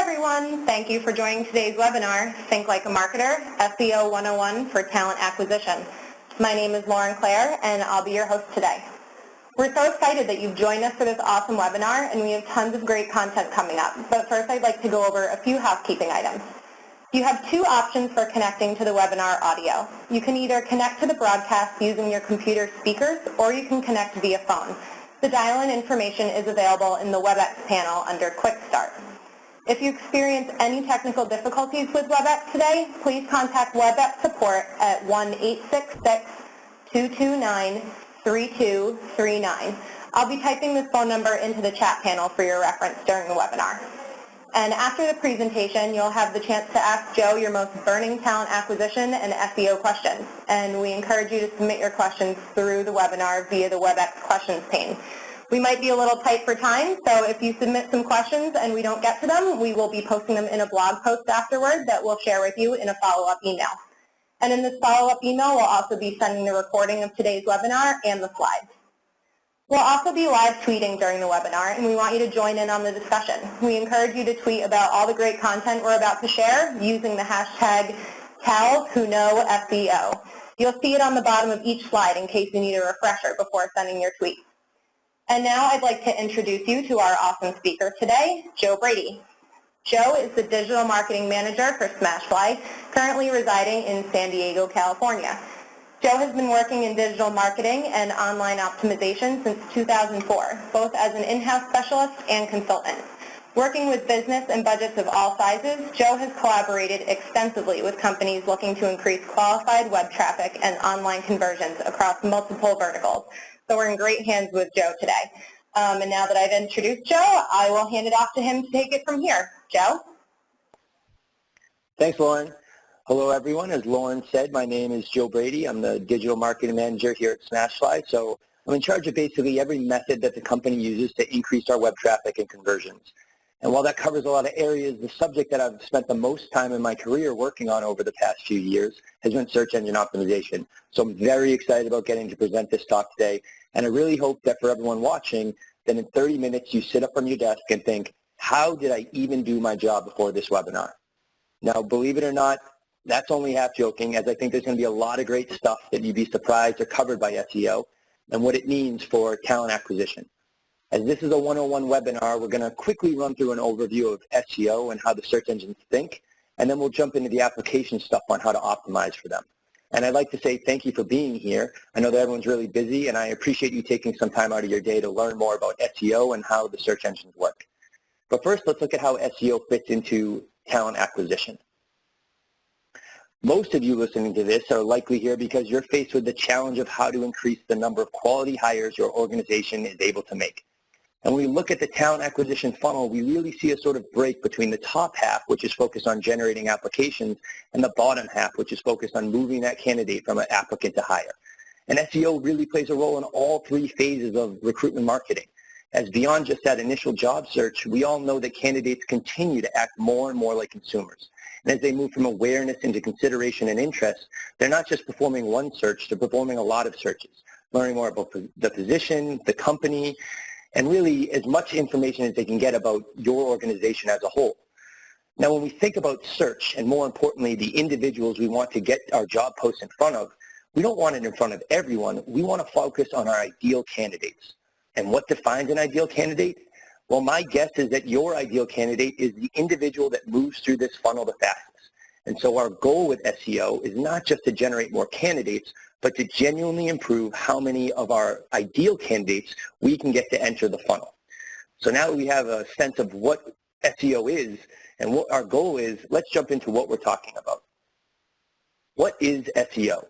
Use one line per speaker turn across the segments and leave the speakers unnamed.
everyone. Thank you for joining today's webinar, Think Like a Marketer, SEO 101 for Talent Acquisition. My name is Lauren Clare, and I'll be your host today. We're so excited that you've joined us for this awesome webinar, and we have tons of great content coming up. But first, I'd like to go over a few housekeeping items. You have two options for connecting to the webinar audio. You can either connect to the broadcast using your computer speakers, or you can connect via phone. The dial-in information is available in the WebEx panel under Quick Start. If you experience any technical difficulties with WebEx today, please contact WebEx support at 1-866-229-3239. I'll be typing this phone number into the chat panel for your reference during the webinar. And after the presentation, you'll have the chance to ask Joe your most burning talent acquisition and SEO questions. And we encourage you to submit your questions through the webinar via the WebEx questions pane. We might be a little tight for time, so if you submit some questions and we don't get to them, we will be posting them in a blog post afterward that we'll share with you in a follow-up email. And in this follow-up email, we'll also be sending the recording of today's webinar and the slides. We'll also be live tweeting during the webinar, and we want you to join in on the discussion. We encourage you to tweet about all the great content we're about to share using the hashtag #TalsWhoKnowSEO. You'll see it on the bottom of each slide in case you need a refresher before sending your tweet. And now I'd like to introduce you to our awesome speaker today, Joe Brady. Joe is the Digital Marketing Manager for SmashFly, currently residing in San Diego, California. Joe has been working in digital marketing and online optimization since 2004, both as an in-house specialist and consultant. Working with business and budgets of all sizes, Joe has collaborated extensively with companies looking to increase qualified web traffic and online conversions across multiple verticals. So we're in great hands with Joe today. And now that I've introduced Joe, I will hand it off to him to take it from here. Joe?
Thanks, Lauren. Hello, everyone. As Lauren said, my name is Joe Brady. I'm the Digital Marketing Manager here at SmashFly. So I'm in charge of basically every method that the company uses to increase our web traffic and conversions. And while that covers a lot of areas, the subject that I've spent the most time in my career working on over the past few years has been search engine optimization. So I'm very excited about getting to present this talk today. And I really hope that for everyone watching, that in 30 minutes you sit up from your desk and think, how did I even do my job before this webinar? Now, believe it or not, that's only half joking, as I think there's going to be a lot of great stuff that you'd be surprised are covered by SEO and what it means for talent acquisition. As this is a 101 webinar, we're going to quickly run through an overview of SEO and how the search engines think, and then we'll jump into the application stuff on how to optimize for them. And I'd like to say thank you for being here. I know that everyone's really busy, and I appreciate you taking some time out of your day to learn more about SEO and how the search engines work. But first, let's look at how SEO fits into talent acquisition. Most of you listening to this are likely here because you're faced with the challenge of how to increase the number of quality hires your organization is able to make. And when we look at the talent acquisition funnel, we really see a sort of break between the top half, which is focused on generating applications, and the bottom half, which is focused on moving that candidate from an applicant to hire. And SEO really plays a role in all three phases of recruitment marketing. As beyond just that initial job search, we all know that candidates continue to act more and more like consumers. And as they move from awareness into consideration and interest, they're not just performing one search, they're performing a lot of searches, learning more about the position, the company, and really as much information as they can get about your organization as a whole. Now, when we think about search, and more importantly, the individuals we want to get our job posts in front of, we don't want it in front of everyone. We want to focus on our ideal candidates. And what defines an ideal candidate? Well, my guess is that your ideal candidate is the individual that moves through this funnel the fastest. And so our goal with SEO is not just to generate more candidates, but to genuinely improve how many of our ideal candidates we can get to enter the funnel. So now that we have a sense of what SEO is and what our goal is, let's jump into what we're talking about. What is SEO?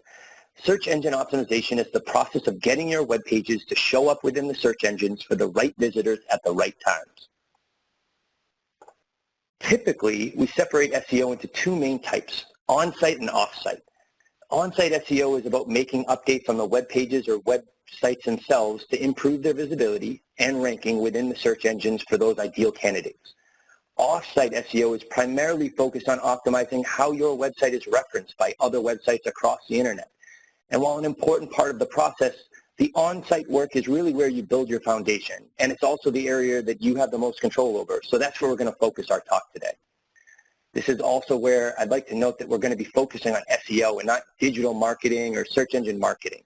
Search engine optimization is the process of getting your web pages to show up within the search engines for the right visitors at the right times. Typically, we separate SEO into two main types, on-site and off-site. On-site SEO is about making updates on the web pages or websites themselves to improve their visibility and ranking within the search engines for those ideal candidates. Off-site SEO is primarily focused on optimizing how your website is referenced by other websites across the internet. And while an important part of the process, the on-site work is really where you build your foundation, and it's also the area that you have the most control over. So that's where we're going to focus our talk today. This is also where I'd like to note that we're going to be focusing on SEO and not digital marketing or search engine marketing.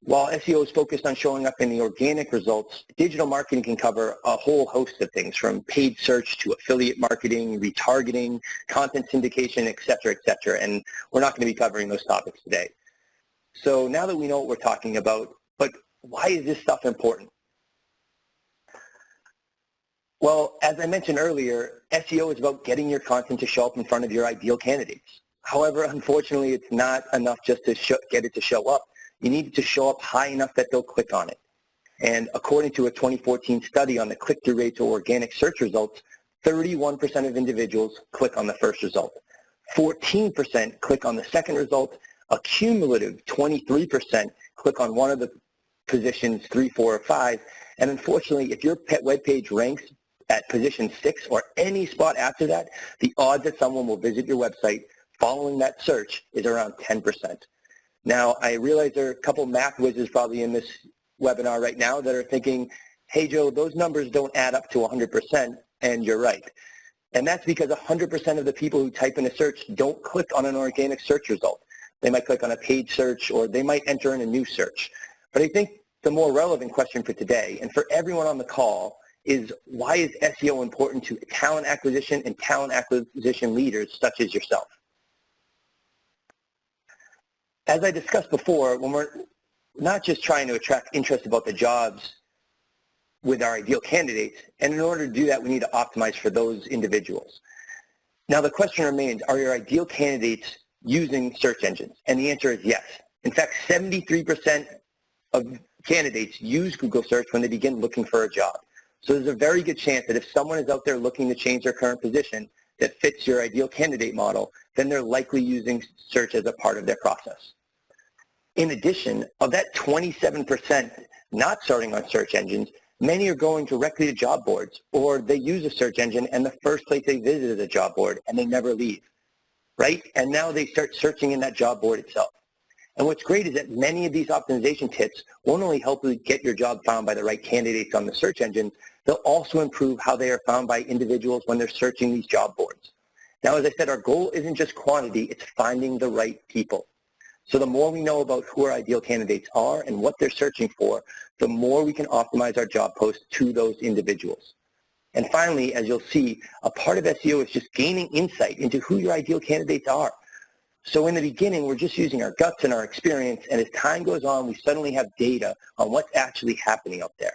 While SEO is focused on showing up in the organic results, digital marketing can cover a whole host of things, from paid search to affiliate marketing, retargeting, content syndication, et cetera, and we're not going to be covering those topics today. So now that we know what we're talking about, but why is this stuff important? Well, as I mentioned earlier, SEO is about getting your content to show up in front of your ideal candidates. However, unfortunately, it's not enough just to get it to show up. You need it to show up high enough that they'll click on it. And according to a 2014 study on the click-through rate to organic search results, 31% of individuals click on the first result. 14% click on the second result. A cumulative 23% click on one of the positions 3, 4, or 5. And unfortunately, if your pet web page ranks at position 6 or any spot after that, the odds that someone will visit your website following that search is around 10%. Now, I realize there are a couple math whizzes probably in this webinar right now that are thinking, hey, Joe, those numbers don't add up to 100%, and you're right. And that's because 100% of the people who type in a search don't click on an organic search result. They might click on a paid search, or they might enter in a new search. But I think the more relevant question for today, and for everyone on the call, is why is SEO important to talent acquisition and talent acquisition leaders such as yourself? As I discussed before, when we're not just trying to attract interest about the jobs with our ideal candidates, and in order to do that, we need to optimize for those individuals. Now, the question remains, are your ideal candidates using search engines? And the answer is yes. In fact, 73% of candidates use Google search when they begin looking for a job. So there's a very good chance that if someone is out there looking to change their current position that fits your ideal candidate model, then they're likely using search as a part of their process. In addition, of that 27% not starting on search engines, many are going directly to job boards, or they use a search engine and the first place they visit is a job board and they never leave, right? And now they start searching in that job board itself. And what's great is that many of these optimization tips won't only help you get your job found by the right candidates on the search engines, they'll also improve how they are found by individuals when they're searching these job boards. Now, as I said, our goal isn't just quantity, it's finding the right people. So the more we know about who our ideal candidates are and what they're searching for, the more we can optimize our job posts to those individuals. And finally, as you'll see, a part of SEO is just gaining insight into who your ideal candidates are. So in the beginning, we're just using our guts and our experience, and as time goes on, we suddenly have data on what's actually happening out there.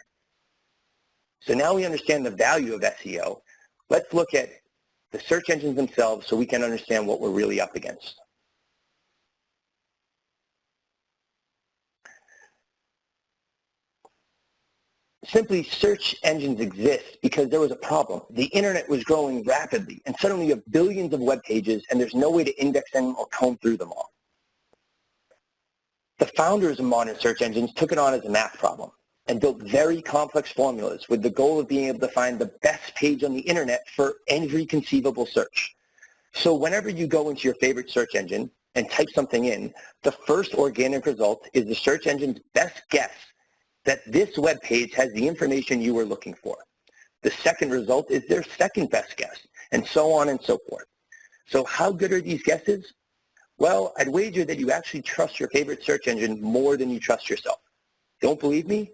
So now we understand the value of SEO. Let's look at the search engines themselves so we can understand what we're really up against. Simply, search engines exist because there was a problem. The internet was growing rapidly, and suddenly you have billions of web pages, and there's no way to index them or comb through them all. The founders of modern search engines took it on as a math problem and built very complex formulas with the goal of being able to find the best page on the internet for every conceivable search. So whenever you go into your favorite search engine and type something in, the first organic result is the search engine's best guess that this web page has the information you were looking for. The second result is their second best guess, and so on and so forth. So how good are these guesses? Well, I'd wager that you actually trust your favorite search engine more than you trust yourself. Don't believe me?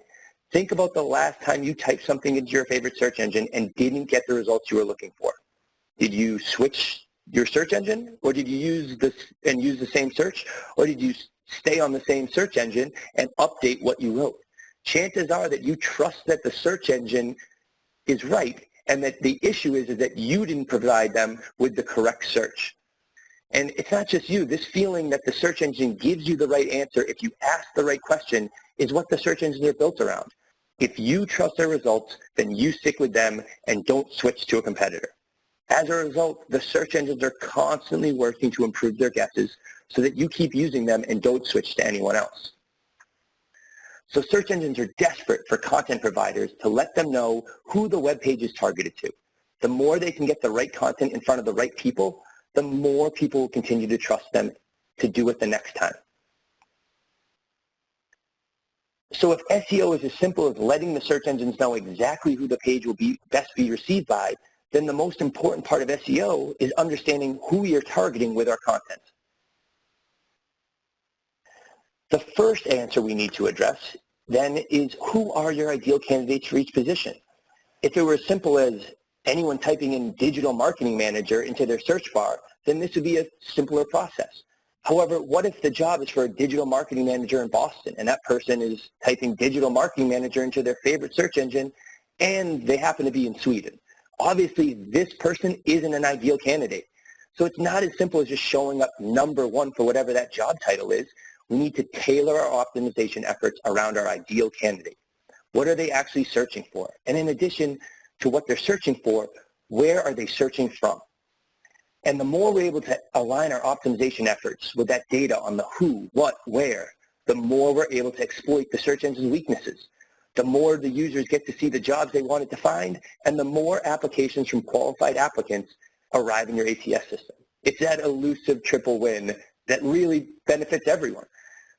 Think about the last time you typed something into your favorite search engine and didn't get the results you were looking for. Did you switch your search engine, or did you use the same search, or did you stay on the same search engine and update what you wrote? Chances are that you trust that the search engine is right, and that the issue is that you didn't provide them with the correct search. And it's not just you. This feeling that the search engine gives you the right answer if you ask the right question is what the search engines are built around. If you trust their results, then you stick with them and don't switch to a competitor. As a result, the search engines are constantly working to improve their guesses so that you keep using them and don't switch to anyone else. So search engines are desperate for content providers to let them know who the web page is targeted to. The more they can get the right content in front of the right people, the more people will continue to trust them to do it the next time. So if SEO is as simple as letting the search engines know exactly who the page will best be received by, then the most important part of SEO is understanding who you're targeting with our content. The first answer we need to address then is, who are your ideal candidates for each position? If it were as simple as anyone typing in digital marketing manager into their search bar, then this would be a simpler process. However, what if the job is for a digital marketing manager in Boston and that person is typing digital marketing manager into their favorite search engine and they happen to be in Sweden? Obviously, this person isn't an ideal candidate. So it's not as simple as just showing up number one for whatever that job title is. We need to tailor our optimization efforts around our ideal candidate. What are they actually searching for? And in addition to what they're searching for, where are they searching from? And the more we're able to align our optimization efforts with that data on the who, what, where, the more we're able to exploit the search engine's weaknesses. The more the users get to see the jobs they wanted to find, and the more applications from qualified applicants arrive in your ATS system. It's that elusive triple win that really benefits everyone.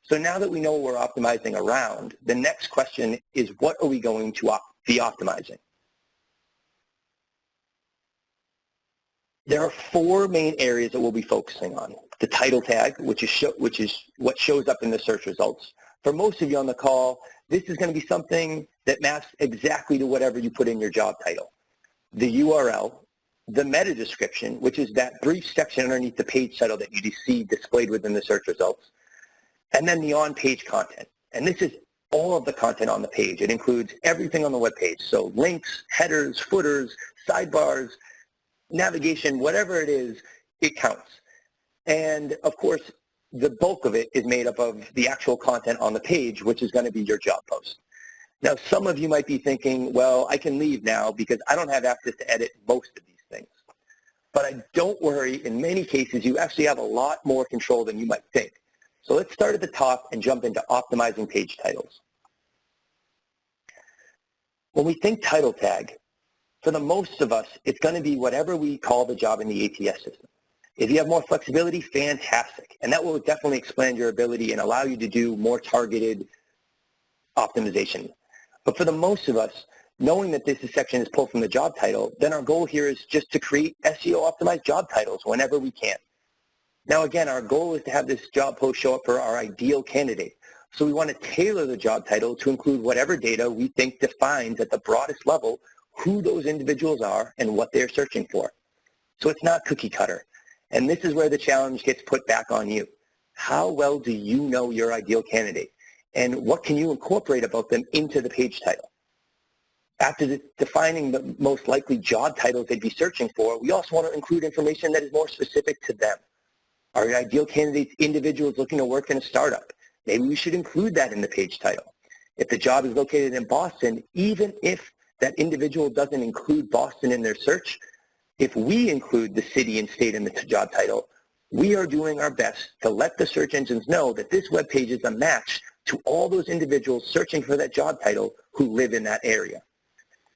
So now that we know what we're optimizing around, the next question is, what are we going to be optimizing? There are four main areas that we'll be focusing on. The title tag, which is what shows up in the search results. For most of you on the call, this is going to be something that maps exactly to whatever you put in your job title. The URL, the meta description, which is that brief section underneath the page title that you see displayed within the search results, and then the on-page content. And this is all of the content on the page. It includes everything on the web page. So links, headers, footers, sidebars, navigation, whatever it is, it counts. And of course, the bulk of it is made up of the actual content on the page, which is going to be your job post. Now, some of you might be thinking, well, I can leave now because I don't have access to edit most of these things. But don't worry, in many cases, you actually have a lot more control than you might think. So let's start at the top and jump into optimizing page titles. When we think title tag, for the most of us, it's going to be whatever we call the job in the ATS system. If you have more flexibility, fantastic. And that will definitely expand your ability and allow you to do more targeted optimization. But for the most of us, knowing that this section is pulled from the job title, then our goal here is just to create SEO optimized job titles whenever we can. Now again, our goal is to have this job post show up for our ideal candidate. So we want to tailor the job title to include whatever data we think defines at the broadest level who those individuals are and what they're searching for. So it's not cookie cutter. And this is where the challenge gets put back on you. How well do you know your ideal candidate? And what can you incorporate about them into the page title? After defining the most likely job titles they'd be searching for, we also want to include information that is more specific to them. Are your ideal candidates individuals looking to work in a startup? Maybe we should include that in the page title. If the job is located in Boston, even if that individual doesn't include Boston in their search, if we include the city and state in the job title, we are doing our best to let the search engines know that this web page is a match to all those individuals searching for that job title who live in that area.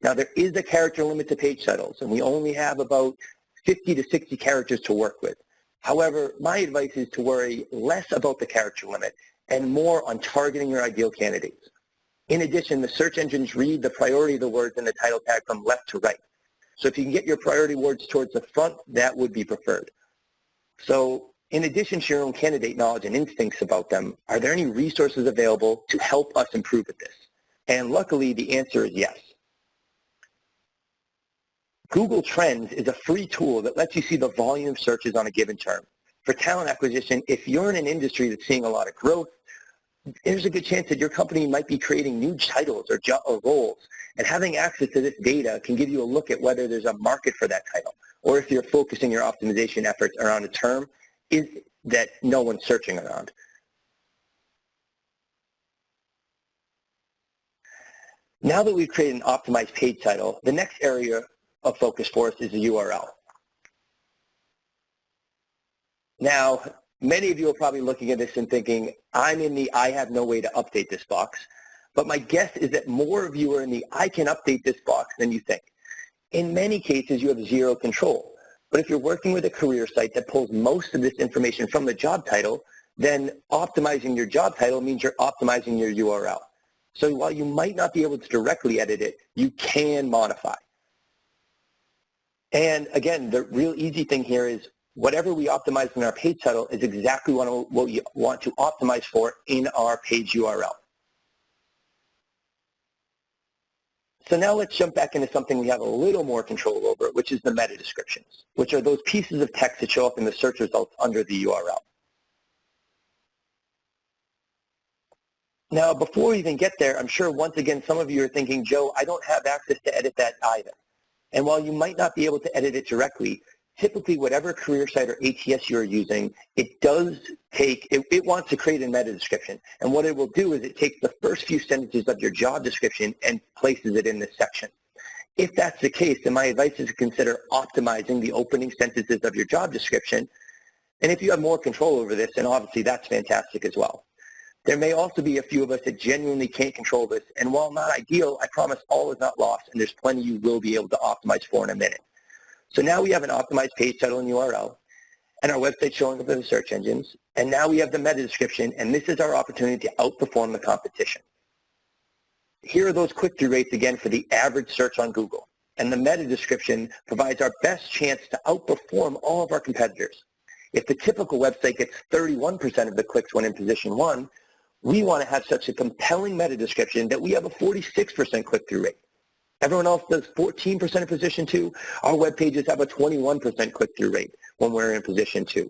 Now, there is a character limit to page titles, and we only have about 50 to 60 characters to work with. However, my advice is to worry less about the character limit and more on targeting your ideal candidates. In addition, the search engines read the priority of the words in the title tag from left to right. So if you can get your priority words towards the front, that would be preferred. So in addition to your own candidate knowledge and instincts about them, are there any resources available to help us improve at this? And luckily, the answer is yes. Google Trends is a free tool that lets you see the volume of searches on a given term. For talent acquisition, if you're in an industry that's seeing a lot of growth, there's a good chance that your company might be creating new titles or roles, and having access to this data can give you a look at whether there's a market for that title, or if you're focusing your optimization efforts around a term that no one's searching around. Now that we've created an optimized page title, the next area of focus for us is the URL. Now, many of you are probably looking at this and thinking, I'm in the I have no way to update this box. But my guess is that more of you are in the I can update this box than you think. In many cases, you have zero control. But if you're working with a career site that pulls most of this information from the job title, then optimizing your job title means you're optimizing your URL. So while you might not be able to directly edit it, you can modify. And again, the real easy thing here is whatever we optimize in our page title is exactly what we want to optimize for in our page URL. So now let's jump back into something we have a little more control over, which is the meta descriptions, which are those pieces of text that show up in the search results under the URL. Now, before we even get there, I'm sure once again some of you are thinking, Joe, I don't have access to edit that either. And while you might not be able to edit it directly, typically whatever career site or ATS you're using, it does take, it wants to create a meta description. And what it will do is it takes the first few sentences of your job description and places it in this section. If that's the case, then my advice is to consider optimizing the opening sentences of your job description. And if you have more control over this, then obviously that's fantastic as well. There may also be a few of us that genuinely can't control this, and while not ideal, I promise all is not lost, and there's plenty you will be able to optimize for in a minute. So now we have an optimized page title and URL, and our website showing up in the search engines, and now we have the meta description, and this is our opportunity to outperform the competition. Here are those click-through rates again for the average search on Google, and the meta description provides our best chance to outperform all of our competitors. If the typical website gets 31% of the clicks when in position 1, we want to have such a compelling meta description that we have a 46% click-through rate. Everyone else does 14% in position 2. Our web pages have a 21% click-through rate when we're in position 2.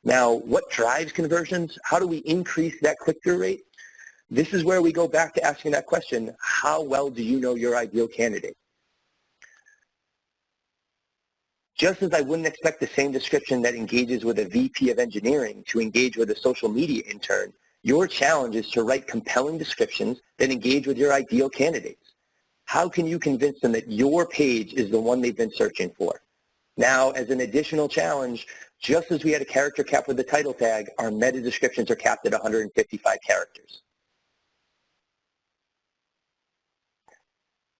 Now, what drives conversions? How do we increase that click-through rate? This is where we go back to asking that question, how well do you know your ideal candidate? Just as I wouldn't expect the same description that engages with a VP of engineering to engage with a social media intern, your challenge is to write compelling descriptions that engage with your ideal candidates. How can you convince them that your page is the one they've been searching for? Now, as an additional challenge, just as we had a character cap with the title tag, our meta descriptions are capped at 155 characters.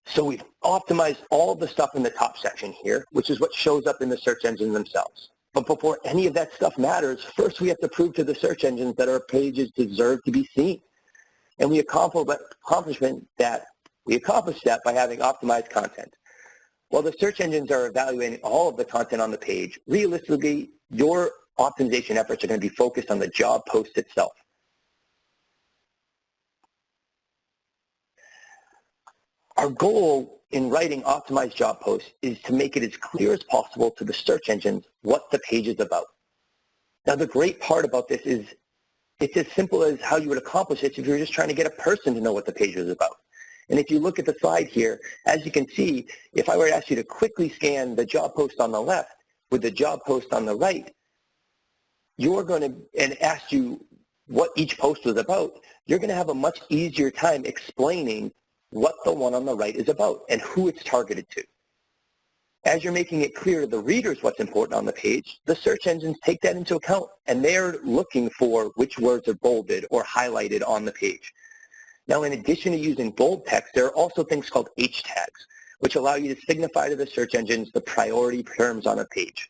So we've optimized all of the stuff in the top section here, which is what shows up in the search engines themselves. But before any of that stuff matters, first we have to prove to the search engines that our pages deserve to be seen. And we accomplished that by having optimized content. While the search engines are evaluating all of the content on the page, realistically, your optimization efforts are going to be focused on the job post itself. Our goal in writing optimized job posts is to make it as clear as possible to the search engines what the page is about. Now, the great part about this is it's as simple as how you would accomplish it if you were just trying to get a person to know what the page is about. And if you look at the slide here, as you can see, if I were to ask you to quickly scan the job post on the left with the job post on the right, and ask you what each post was about, you're going to have a much easier time explaining what the one on the right is about and who it's targeted to. As you're making it clear to the readers what's important on the page, the search engines take that into account, and they're looking for which words are bolded or highlighted on the page. Now, in addition to using bold text, there are also things called H tags, which allow you to signify to the search engines the priority terms on a page.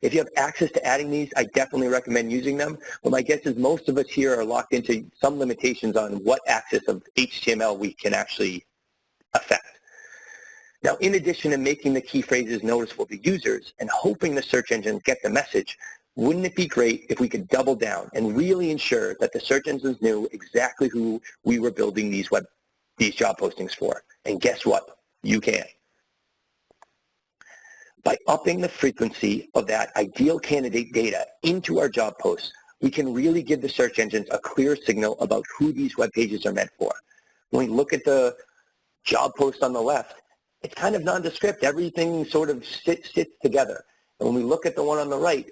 If you have access to adding these, I definitely recommend using them, but my guess is most of us here are locked into some limitations on what access of HTML we can actually affect. Now, in addition to making the key phrases noticeable to users and hoping the search engines get the message, wouldn't it be great if we could double down and really ensure that the search engines knew exactly who we were building these job postings for? And guess what? You can. By upping the frequency of that ideal candidate data into our job posts, we can really give the search engines a clear signal about who these web pages are meant for. When we look at the job post on the left, it's kind of nondescript. Everything sort of sits together. And when we look at the one on the right,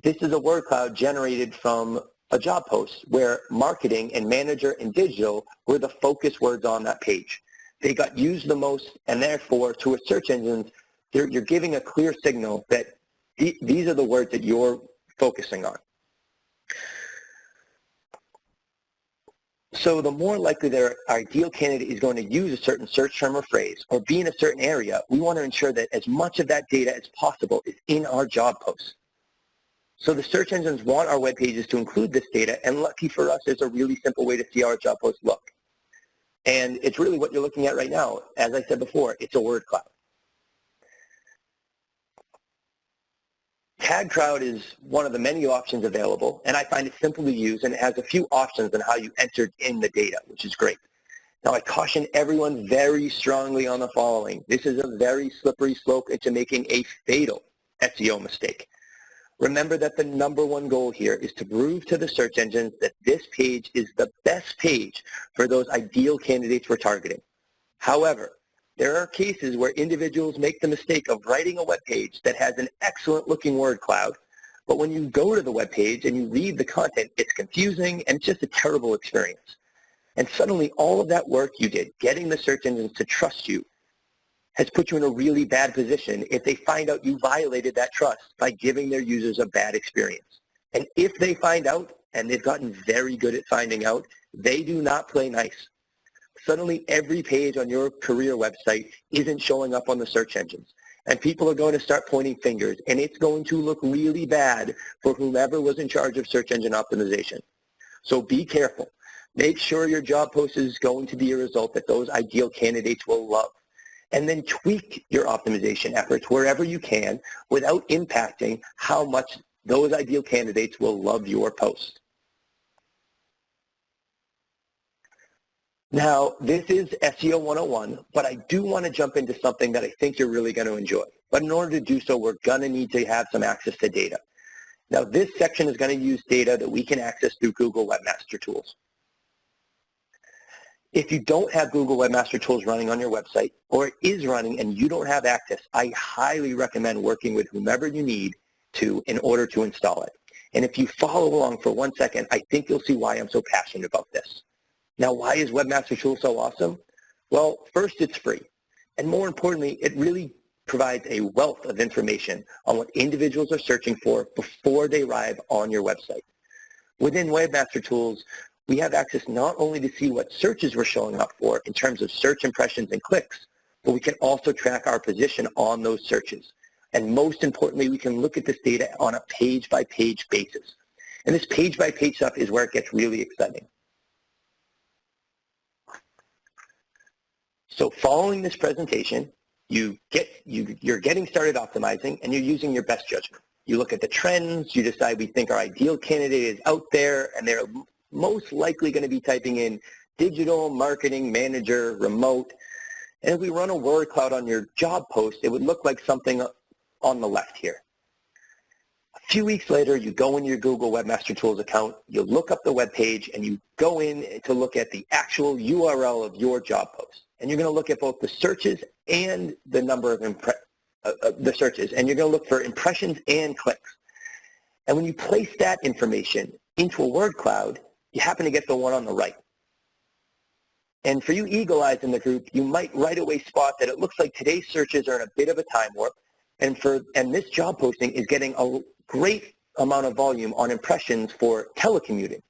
this is a word cloud generated from a job post where marketing and manager and digital were the focus words on that page. They got used the most, and therefore, to a search engines, you're giving a clear signal that these are the words that you're focusing on. So the more likely their ideal candidate is going to use a certain search term or phrase or be in a certain area, we want to ensure that as much of that data as possible is in our job posts. So the search engines want our web pages to include this data, and lucky for us, there's a really simple way to see how our job posts look. And it's really what you're looking at right now. As I said before, it's a word cloud. Tag Crowd is one of the many options available, and I find it simple to use, and it has a few options on how you entered in the data, which is great. Now, I caution everyone very strongly on the following. This is a very slippery slope into making a fatal SEO mistake. Remember that the number one goal here is to prove to the search engines that this page is the best page for those ideal candidates we're targeting. However, there are cases where individuals make the mistake of writing a web page that has an excellent looking word cloud, but when you go to the web page and you read the content, it's confusing and it's just a terrible experience. And suddenly all of that work you did, getting the search engines to trust you, has put you in a really bad position if they find out you violated that trust by giving their users a bad experience. And if they find out, and they've gotten very good at finding out, they do not play nice. Suddenly every page on your career website isn't showing up on the search engines. And people are going to start pointing fingers, and it's going to look really bad for whomever was in charge of search engine optimization. So be careful. Make sure your job post is going to be a result that those ideal candidates will love. And then tweak your optimization efforts wherever you can without impacting how much those ideal candidates will love your post. Now, this is SEO 101, but I do want to jump into something that I think you're really going to enjoy. But in order to do so, we're going to need to have some access to data. Now, this section is going to use data that we can access through Google Webmaster Tools. If you don't have Google Webmaster Tools running on your website, or it is running and you don't have access, I highly recommend working with whomever you need to in order to install it. And if you follow along for 1 second, I think you'll see why I'm so passionate about this. Now, why is Webmaster Tools so awesome? Well, first, it's free. And more importantly, it really provides a wealth of information on what individuals are searching for before they arrive on your website. Within Webmaster Tools, we have access not only to see what searches we're showing up for in terms of search impressions and clicks, but we can also track our position on those searches. And most importantly, we can look at this data on a page-by-page basis. And this page-by-page stuff is where it gets really exciting. So following this presentation, you're getting started optimizing, and you're using your best judgment. You look at the trends, you decide we think our ideal candidate is out there, and they're most likely going to be typing in digital marketing manager remote. And if we run a word cloud on your job post, it would look like something on the left here. A few weeks later, you go into your Google Webmaster Tools account, you look up the web page, and you go in to look at the actual URL of your job post. And you're going to look at both the searches and the number of the searches, and you're going to look for impressions and clicks. And when you place that information into a word cloud, you happen to get the one on the right. And for you eagle eyes in the group, you might right away spot that it looks like today's searches are in a bit of a time warp, and this job posting is getting a great amount of volume on impressions for telecommuting,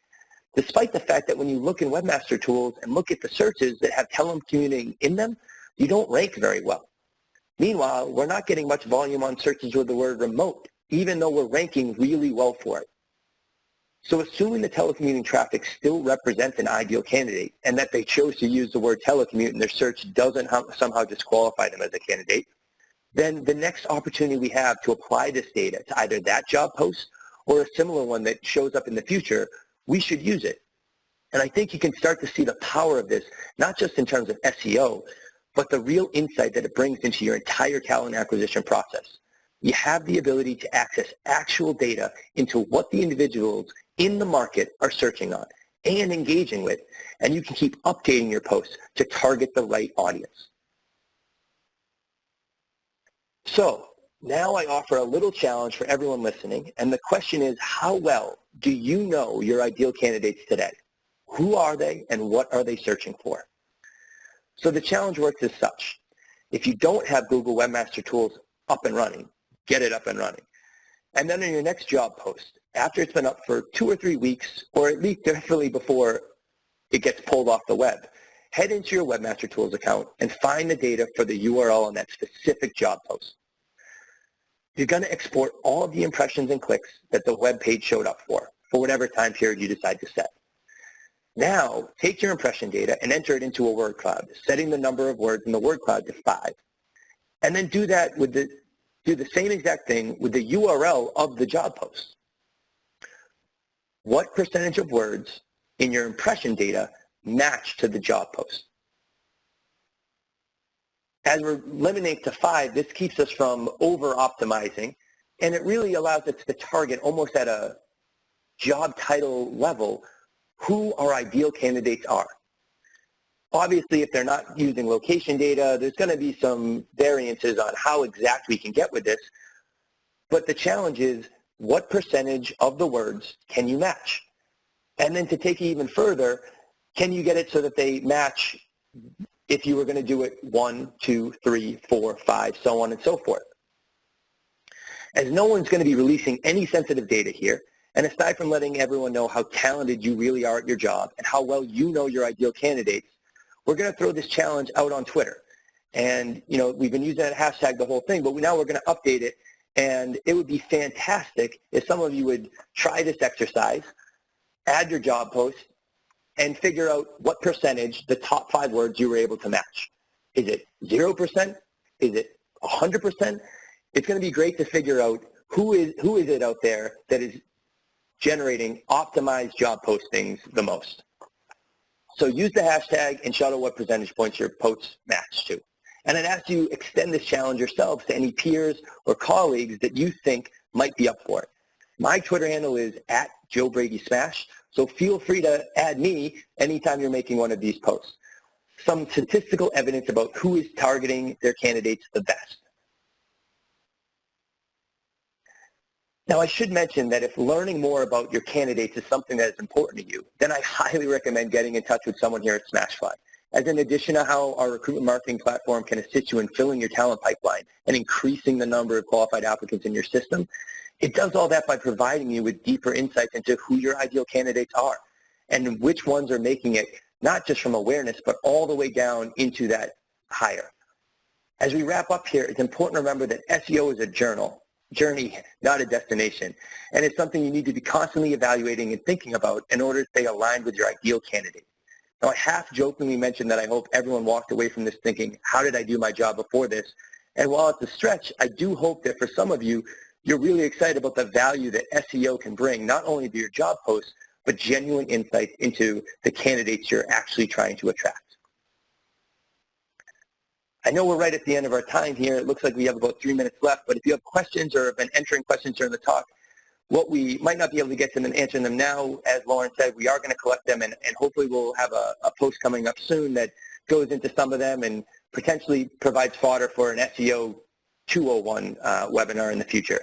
despite the fact that when you look in Webmaster Tools and look at the searches that have telecommuting in them, you don't rank very well. Meanwhile, we're not getting much volume on searches with the word remote, even though we're ranking really well for it. So assuming the telecommuting traffic still represents an ideal candidate and that they chose to use the word telecommute and their search doesn't somehow disqualify them as a candidate, then the next opportunity we have to apply this data to either that job post or a similar one that shows up in the future, we should use it. And I think you can start to see the power of this, not just in terms of SEO, but the real insight that it brings into your entire talent acquisition process. You have the ability to access actual data into what the individuals in the market are searching on and engaging with, and you can keep updating your posts to target the right audience. So now I offer a little challenge for everyone listening, and the question is, how well do you know your ideal candidates today? Who are they and what are they searching for? So the challenge works as such. If you don't have Google Webmaster Tools up and running, get it up and running. And then in your next job post, after it's been up for 2 or 3 weeks, or at least definitely before it gets pulled off the web, head into your Webmaster Tools account and find the data for the URL on that specific job post. You're going to export all of the impressions and clicks that the web page showed up for whatever time period you decide to set. Now, take your impression data and enter it into a word cloud, setting the number of words in the word cloud to 5. And then do that with do the same exact thing with the URL of the job post. What percentage of words in your impression data match to the job post? As we're limiting to 5, this keeps us from over-optimizing, and it really allows us to target almost at a job title level who our ideal candidates are. Obviously, if they're not using location data, there's going to be some variances on how exact we can get with this, but the challenge is what percentage of the words can you match? And then to take it even further, can you get it so that they match if you were going to do it 1, 2, 3, 4, 5, so on and so forth? As no one's going to be releasing any sensitive data here, and aside from letting everyone know how talented you really are at your job and how well you know your ideal candidates, we're going to throw this challenge out on Twitter. And, you know, we've been using that hashtag the whole thing, but now we're going to update it. And it would be fantastic if some of you would try this exercise, add your job post, and figure out what percentage the top 5 words you were able to match. Is it 0%? Is it 100%? It's going to be great to figure out who is it out there that is generating optimized job postings the most. So use the hashtag and shout out what percentage points your posts match to. And I'd ask you extend this challenge yourselves to any peers or colleagues that you think might be up for it. My Twitter handle is @JoeBradySmash, so feel free to add me anytime you're making one of these posts. Some statistical evidence about who is targeting their candidates the best. Now, I should mention that if learning more about your candidates is something that is important to you, then I highly recommend getting in touch with someone here at SmashFly. As in addition to how our recruitment marketing platform can assist you in filling your talent pipeline and increasing the number of qualified applicants in your system, it does all that by providing you with deeper insights into who your ideal candidates are and which ones are making it, not just from awareness, but all the way down into that hire. As we wrap up here, it's important to remember that SEO is a journey, not a destination, and it's something you need to be constantly evaluating and thinking about in order to stay aligned with your ideal candidate. Now, I half-jokingly mentioned that I hope everyone walked away from this thinking, how did I do my job before this? And while it's a stretch, I do hope that for some of you, you're really excited about the value that SEO can bring, not only to your job posts, but genuine insights into the candidates you're actually trying to attract. I know we're right at the end of our time here. It looks like we have about 3 minutes left, but if you have questions or have been entering questions during the talk, what we might not be able to get to them and answering them now, as Lauren said, we are going to collect them, and hopefully we'll have a post coming up soon that goes into some of them and potentially provides fodder for an SEO 201 webinar in the future.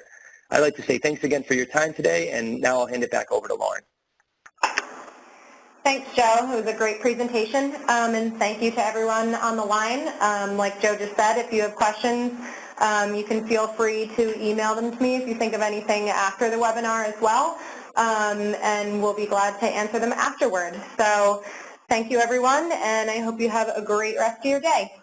I'd like to say thanks again for your time today, and now I'll hand it back over to Lauren.
Thanks, Joe. It was a great presentation, and thank you to everyone on the line. Like Joe just said, if you have questions, you can feel free to email them to me if you think of anything after the webinar as well, and we'll be glad to answer them afterward. So thank you, everyone, and I hope you have a great rest of your day.